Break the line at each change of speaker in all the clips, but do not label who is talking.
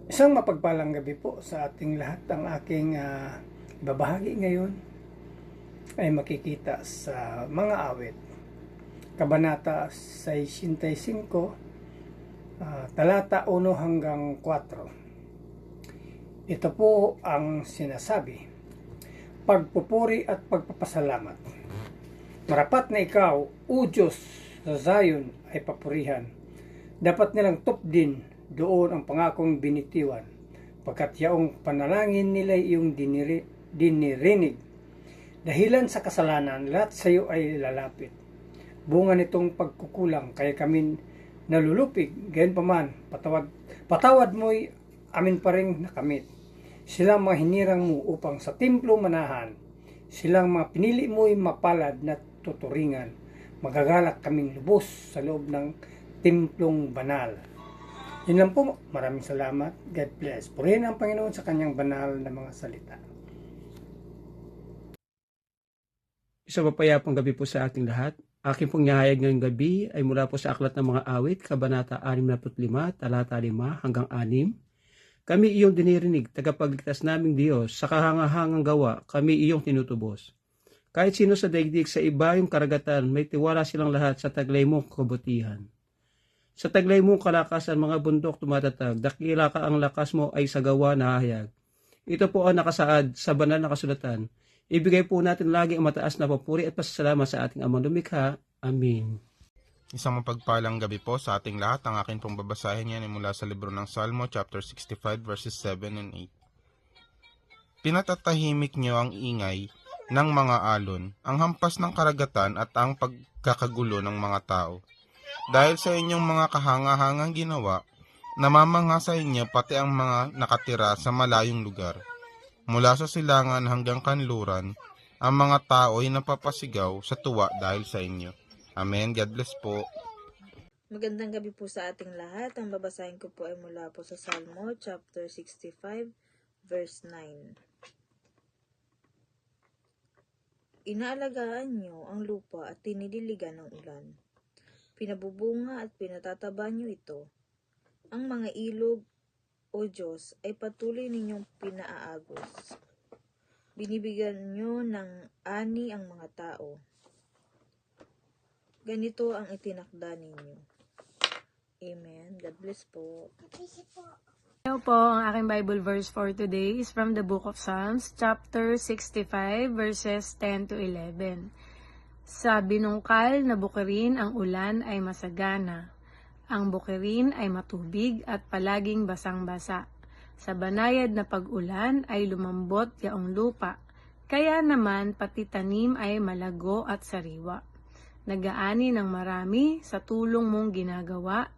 Isang mapagpalang gabi po sa ating lahat. Ang aking ibabahagi ngayon ay makikita sa mga awit. Kabanata 65, talata 1 hanggang 4. Ito po ang sinasabi: pagpupuri at pagpapasalamat. Marapat na ikaw, O Diyos, sa Zion ay papurihan. Dapat nilang tupdin doon ang pangakong binitiwan, pagkat yaong panalangin nila iyong dinirinig. Dahilan sa kasalanan, lahat sa iyo ay lalapit. Bunga nitong pagkukulang, kaya kami nalulupig. Gayon paman, patawad mo'y amin pa rin nakamit. Silang mga hinirang mo upang sa templo manahan. Silang mga pinili mo'y mapalad na tuturingan. Magagalak kaming lubos sa loob ng templong banal. Yun lang po. Maraming salamat. God bless. Purihin ang Panginoon sa kanyang banal na mga salita.
Isang mapayapang gabi po sa ating lahat. Aking pong nihayag ngayong gabi ay mula po sa Aklat ng Mga Awit, Kabanata 65, talata 5 hanggang 6. Kami iyong dinirinig, tagapagligtas naming Diyos, sa kahangahangang gawa, kami iyong tinutubos. Kahit sino sa daigdig sa iba yung karagatan, may tiwala silang lahat sa taglay mong kabutihan. Sa taglay mong kalakasan, mga bundok tumatatag, dakila ka ang lakas mo ay sa gawa na hayag. Ito po ang nakasaad sa banal na kasulatan. Ibigay po natin lagi ang mataas na papuri at pasasalamat sa ating Amang Lumikha. Amen.
Isang mapagpalang gabi po sa ating lahat. Ang akin pong babasahin yan ay mula sa libro ng Salmo, chapter 65, verses 7 and 8. Pinatatahimik niyo ang ingay ng mga alon, ang hampas ng karagatan at ang pagkakagulo ng mga tao. Dahil sa inyong mga kahangahangang ginawa, namamangha sa inyo pati ang mga nakatira sa malayong lugar. Mula sa silangan hanggang kanluran, ang mga tao ay napapasigaw sa tuwa dahil sa inyo. Amen. God bless po.
Magandang gabi po sa ating lahat. Ang babasahin ko po ay mula po sa Salmo, chapter 65, verse 9. Inaalagaan niyo ang lupa at tinidiligan ng ulan. Pinabubunga at pinatataba niyo ito. Ang mga ilog, O Diyos, ay patuloy ninyong pinaaagos. Binibigyan niyo ng ani ang mga tao. Ganito ang itinakda ninyo. Amen. God bless po.
Hello po, ang aking Bible verse for today is from the book of Psalms, chapter 65, verses 10 to 11. Sa binungkal na bukirin ang ulan ay masagana. Ang bukirin ay matubig at palaging basang-basa. Sa banayad na pag-ulan ay lumambot yaong lupa. Kaya naman pati tanim ay malago at sariwa. Nagaani ng marami sa tulong mong ginagawa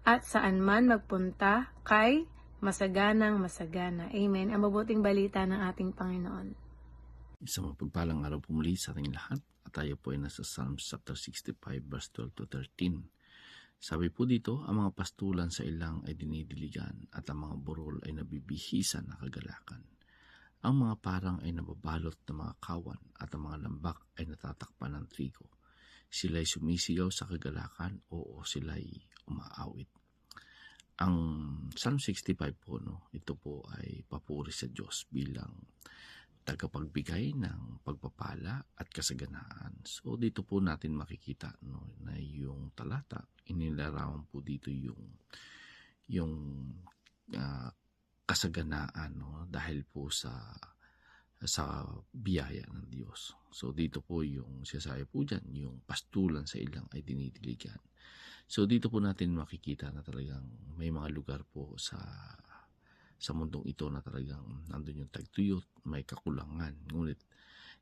at saan man magpunta kay masaganang masagana. Amen. Ang mabuting balita ng ating Panginoon.
Isang mapagpalang araw po muli sa ating lahat at tayo po ay nasa Psalms chapter 65 verse 12 to 13. Sabi po dito, ang mga pastulan sa ilang ay dinidiligan at ang mga burol ay nabibihisan na kagalakan. Ang mga parang ay nababalot ng mga kawan at ang mga lambak ay natatakpan ng trigo. Sila'y sumisigaw sa kagalakan, oo, sila'y umaawit. Ang Psalm 65 po, ito po ay papuri sa Diyos bilang tagapagbigay ng pagpapala at kasaganaan. So dito po natin makikita na yung talata, inilarawan po dito yung kasaganaan dahil po sa biyaya ng Diyos. So dito po yung sinasabi po dyan, yung pastulan sa ilang ay dinidiligan. So dito po natin makikita na talagang may mga lugar po sa mundong ito na talagang nandun yung tagtuyot, may kakulangan. Ngunit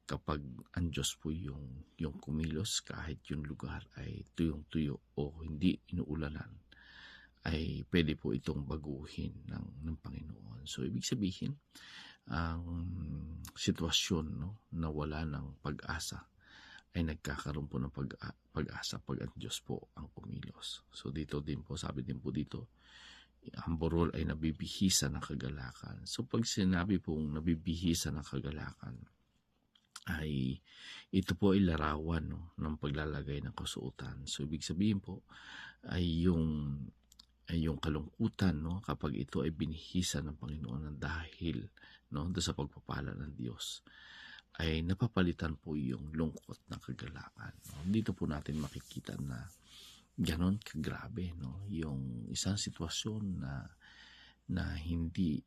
kapag ang Diyos po yung kumilos, kahit yung lugar ay tuyong-tuyo o hindi inuulanan, ay pwede po itong baguhin ng Panginoon. So ibig sabihin, ang sitwasyon na wala ng pag-asa ay nagkakaroon po ng pag-asa pag ang Diyos po ang kumilos. So dito din po, sabi din po dito, ang burol ay nabibihisa ng kagalakan. So pag sinabi pong nabibihisa ng kagalakan, ay ito po ay larawan ng paglalagay ng kasuotan. So ibig sabihin po ay yung yung kalungkutan, no, kapag ito ay binihisa ng Panginoon ng dahil, no, doon sa pagpapala ng Diyos, ay napapalitan po yung lungkot ng kagalakan. No? Dito po natin makikita na ganon kagrabe, no, yung isang sitwasyon na hindi,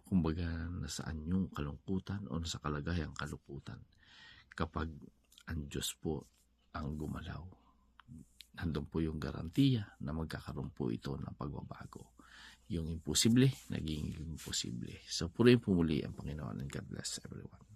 kumbaga, nasaan yung kalungkutan o nasa kalagayang kalungkutan kapag ang Diyos po ang gumalaw. Nandun po yung garantiya na magkakaroon po ito ng pagbabago. Yung imposible, naging imposible. So, purihin po muli ang Panginoon, and God bless everyone.